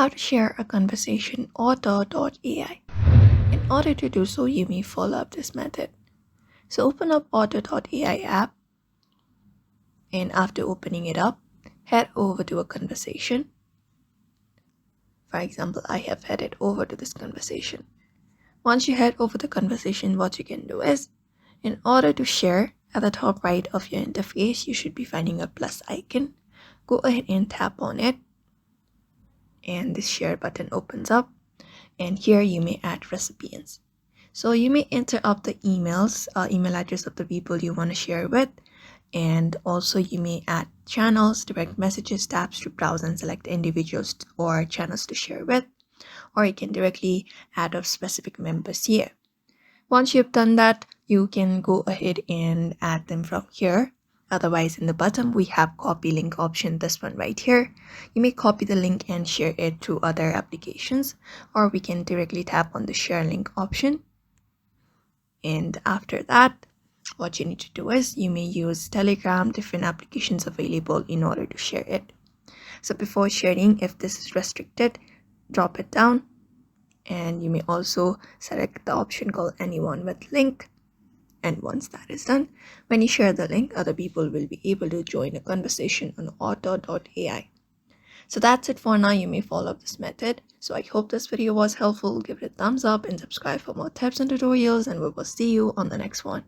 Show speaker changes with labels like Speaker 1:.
Speaker 1: How to share a conversation Otter.ai. In order to do so, you may follow up this method. So open up Otter.ai app, and after opening it up, head over to a conversation. For example, I have headed over to this conversation. Once you head over the conversation, what you can do is, in order to share, at the top right of your interface, you should be finding a plus icon. Go ahead and tap on it, and this share button opens up, and here you may add recipients. So you may enter up the email address of the people you want to share with, and also you may add channels, direct messages, tabs to browse and select individuals or channels to share with, or you can directly add of specific members here. Once you've done that, you can go ahead and add them from here. Otherwise, in the bottom, we have copy link option, this one right here. You may copy the link and share it to other applications, or we can directly tap on the share link option. And after that, what you need to do is you may use Telegram, different applications available in order to share it. So before sharing, if this is restricted, drop it down, and you may also select the option called anyone with link. And once that is done, when you share the link, other people will be able to join a conversation on Otter.ai. So that's it for now. You may follow up this method. So I hope this video was helpful. Give it a thumbs up and subscribe for more tips and tutorials, and we will see you on the next one.